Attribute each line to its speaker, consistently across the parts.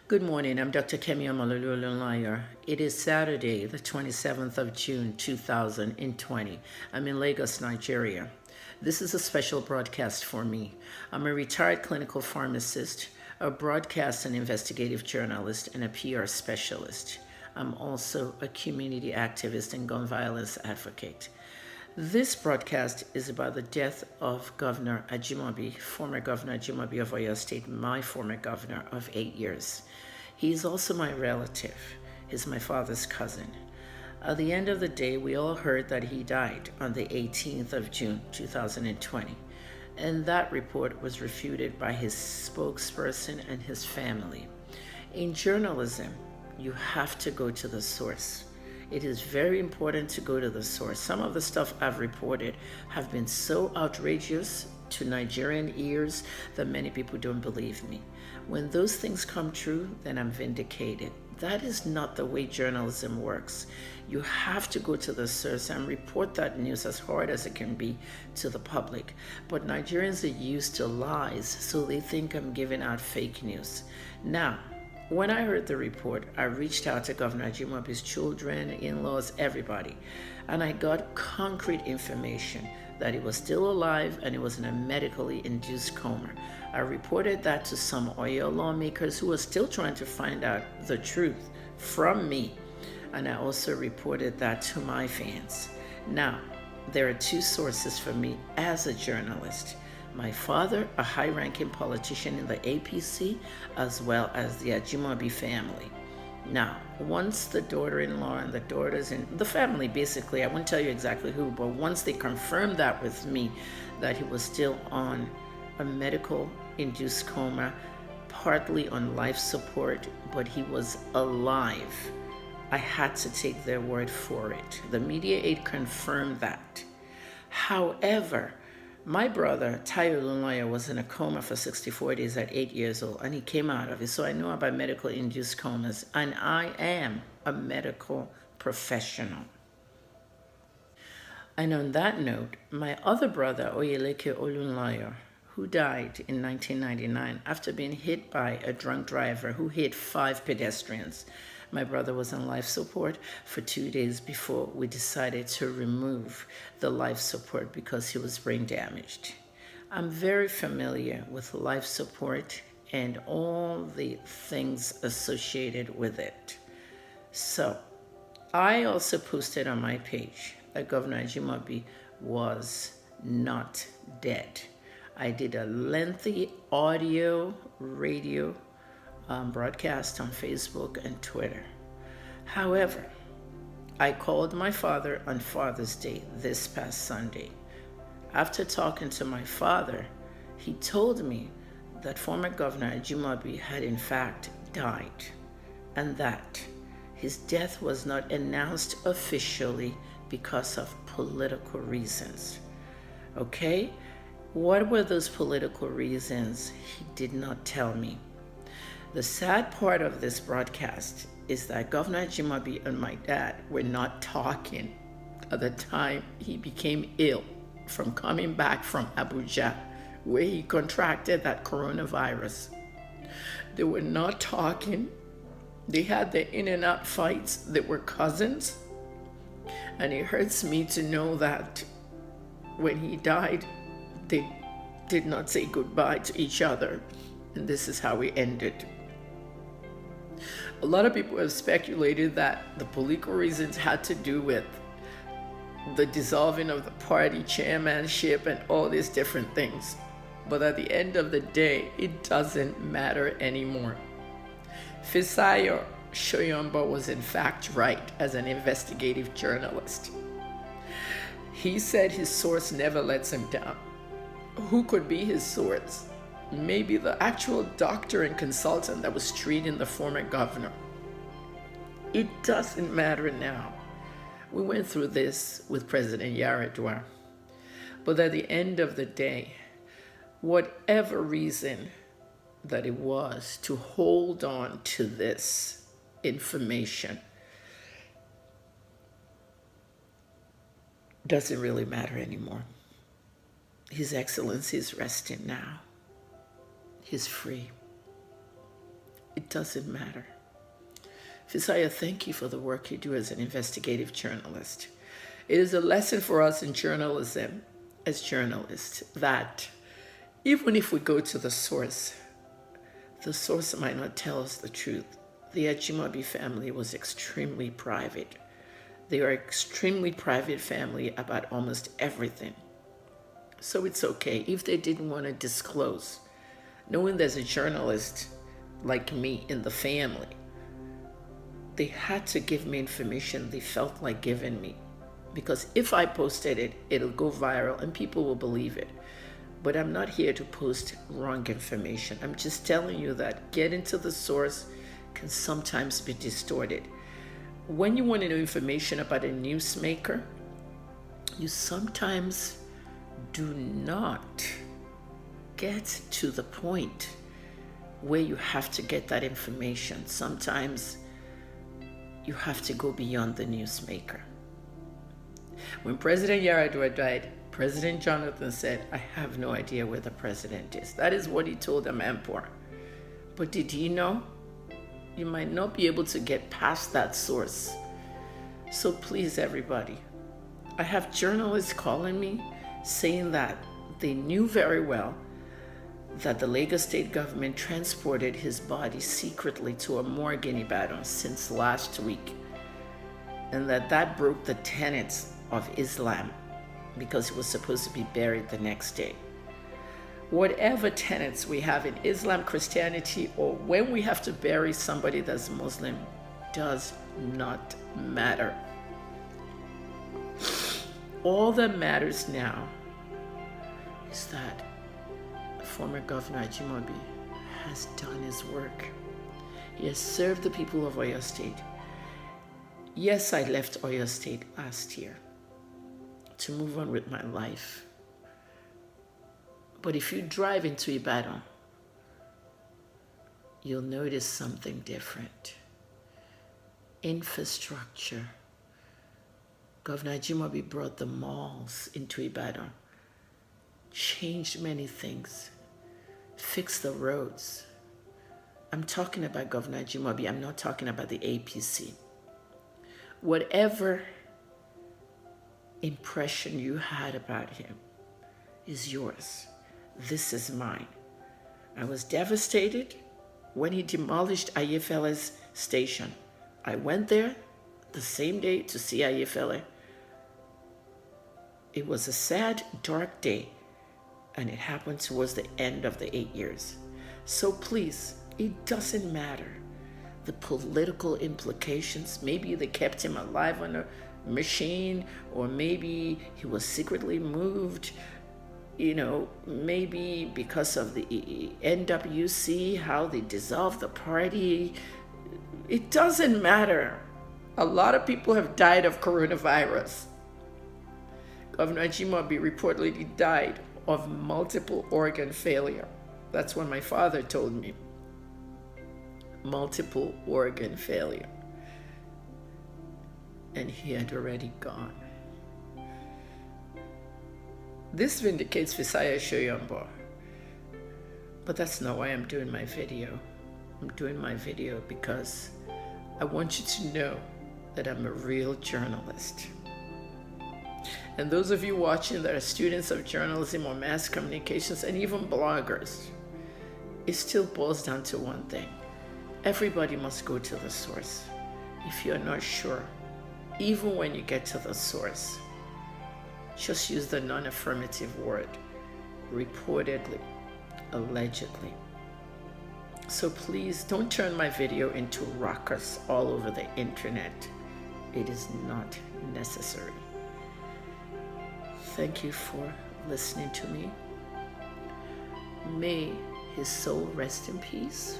Speaker 1: Good morning. I'm Dr. Kemi Omalulu. It is Saturday, the 27th of June, 2020. I'm in Lagos, Nigeria. This is a special broadcast for me. I'm a retired clinical pharmacist, a broadcast and investigative journalist, and a PR specialist. I'm also a community activist and gun violence advocate. This broadcast is about the death of Governor Ajimobi, former Governor Ajimobi of Oyo State, my former governor of 8 years. He is also my relative. He's my father's cousin. At the end of the day, we all heard that he died on the 18th of June, 2020. And that report was refuted by his spokesperson and his family. In journalism, you have to go to the source. It is very important to go to the source. Some of the stuff I've reported have been so outrageous to Nigerian ears that many people don't believe me. When those things come true, then I'm vindicated. That is not the way journalism works. You have to go to the source and report that news as hard as it can be to the public. But Nigerians are used to lies, so they think I'm giving out fake news. Now, when I heard the report, I reached out to Governor Ajimobi's children, in-laws, everybody, and I got concrete information that he was still alive and he was in a medically induced coma. I reported that to some Oyo lawmakers who were still trying to find out the truth from me, and I also reported that to my fans. Now, there are two sources for me as a journalist. My father, a high-ranking politician in the APC, as well as the Ajimobi family. Now, once the daughter-in-law and the daughters in the family, basically, I won't tell you exactly who, but once they confirmed that with me, that he was still on a medical-induced coma, partly on life support, but he was alive, I had to take their word for it. The media aide confirmed that. However, my brother, Tayo Lunloya, was in a coma for 64 days at 8 years old, and he came out of it. So I know about medical-induced comas, and I am a medical professional. And on that note, my other brother, Oyeleke Olunloyo, who died in 1999 after being hit by a drunk driver who hit 5 pedestrians. My brother was on life support for 2 days before we decided to remove the life support because he was brain damaged. I'm very familiar with life support and all the things associated with it. So I also posted on my page that Governor Ajimobi was not dead. I did a lengthy audio, radio broadcast on Facebook and Twitter. However, I called my father on Father's Day this past Sunday. After talking to my father, he told me that former Governor Ajimobi had in fact died, and that his death was not announced officially because of political reasons. Okay? What were those political reasons? He did not tell me. The sad part of this broadcast is that Governor Ajimobi and my dad were not talking at the time he became ill from coming back from Abuja, where he contracted that coronavirus. They were not talking. They had their in and out fights. They were cousins. And it hurts me to know that when he died, they did not say goodbye to each other. And this is how it ended. A lot of people have speculated that the political reasons had to do with the dissolving of the party chairmanship and all these different things. But at the end of the day, it doesn't matter anymore. Fisayo Shoyomba was in fact right as an investigative journalist. He said his source never lets him down. Who could be his source? Maybe the actual doctor and consultant that was treating the former governor. It doesn't matter now. We went through this with President Yaradua. But at the end of the day, whatever reason that it was to hold on to this information doesn't really matter anymore. His Excellency is resting now. He's free. It It doesn't matter. Fisaya, thank you for the work you do as an investigative journalist. It is a lesson for us in journalism, as journalists, that even if we go to the source might not tell us the truth. The Ajimobi family was extremely private. They are an extremely private family about almost everything. So it's okay if they didn't want to disclose. Knowing there's a journalist like me in the family, they had to give me information they felt like giving me. Because if I posted it, it'll go viral and people will believe it. But I'm not here to post wrong information. I'm just telling you that getting to the source can sometimes be distorted. When you want to know information about a newsmaker, you sometimes do not get to the point where you have to get that information. Sometimes you have to go beyond the newsmaker. When President Yaradua died, President Jonathan said, I have no idea where the president is. That is what he told the Ampor. But did he know? You might not be able to get past that source. So please, everybody, I have journalists calling me saying that they knew very well that the Lagos state government transported his body secretly to a morgue in Ibadan since last week, and that broke the tenets of Islam because he was supposed to be buried the next day. Whatever tenets we have in Islam, Christianity, or when we have to bury somebody that's Muslim, does not matter. All that matters now is that former Governor Ajimobi has done his work. He has served the people of Oyo State. Yes, I left Oyo State last year to move on with my life. But if you drive into Ibadan, you'll notice something different. Infrastructure. Governor Ajimobi brought the malls into Ibadan, changed many things, fixed the roads. I'm talking about Governor Ajimobi. I'm not talking about the APC. Whatever impression you had about him is yours. This is mine. I was devastated when he demolished Ayefele's station. I went there the same day to see Ayefele. It was a sad, dark day, and it happened towards the end of the 8 years. So please, it doesn't matter the political implications. Maybe they kept him alive on a machine, or maybe he was secretly moved, maybe because of the NWC, how they dissolved the party. It doesn't matter. A lot of people have died of coronavirus. Governor Ajimobi reportedly died of multiple organ failure. That's what my father told me. Multiple organ failure. And he had already gone. This vindicates Fisaya Shoyombo. But that's not why I'm doing my video. I'm doing my video because I want you to know that I'm a real journalist. And those of you watching that are students of journalism or mass communications and even bloggers, it still boils down to one thing. Everybody must go to the source. If you're not sure, even when you get to the source, just use the non-affirmative word, reportedly, allegedly. So please don't turn my video into ruckus all over the internet. It is not necessary. Thank you for listening to me. May his soul rest in peace.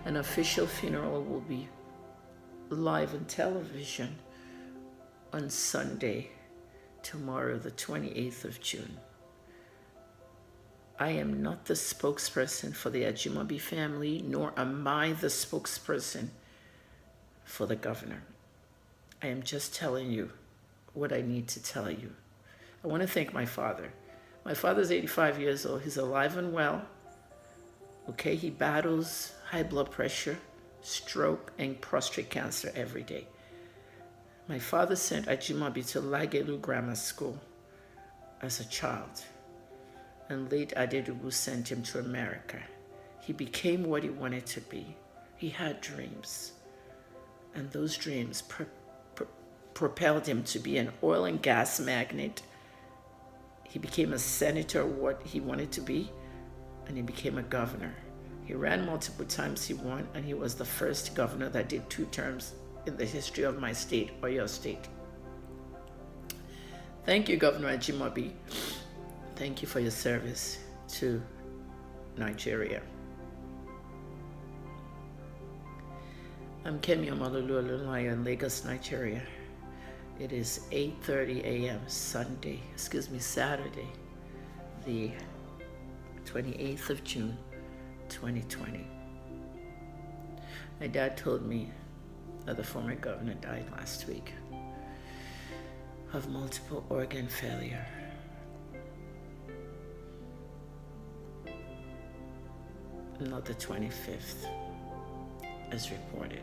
Speaker 1: An official funeral will be live on television on Sunday, tomorrow, the 28th of June. I am not the spokesperson for the Ajimobi family, nor am I the spokesperson for the governor. I am just telling you what I need to tell you. I want to thank my father. My father's 85 years old. He's alive and well. Okay, he battles high blood pressure, stroke, and prostate cancer every day. My father sent Ajimobi to Lagelu Grammar School as a child, and late Adedubu sent him to America. He became what he wanted to be. He had dreams, and those dreams propelled him to be an oil and gas magnate. He became a senator, what he wanted to be, and he became a governor. He ran multiple times, he won, and he was the first governor that did 2 terms in the history of my state, or your state. Thank you, Governor Ajimobi. Thank you for your service to Nigeria. I'm Kemi Omalulu Olunlayo in Lagos, Nigeria. It is 8:30 a.m. Saturday, the 28th of June, 2020. My dad told me that the former governor died last week of multiple organ failure. Not the 25th, as reported.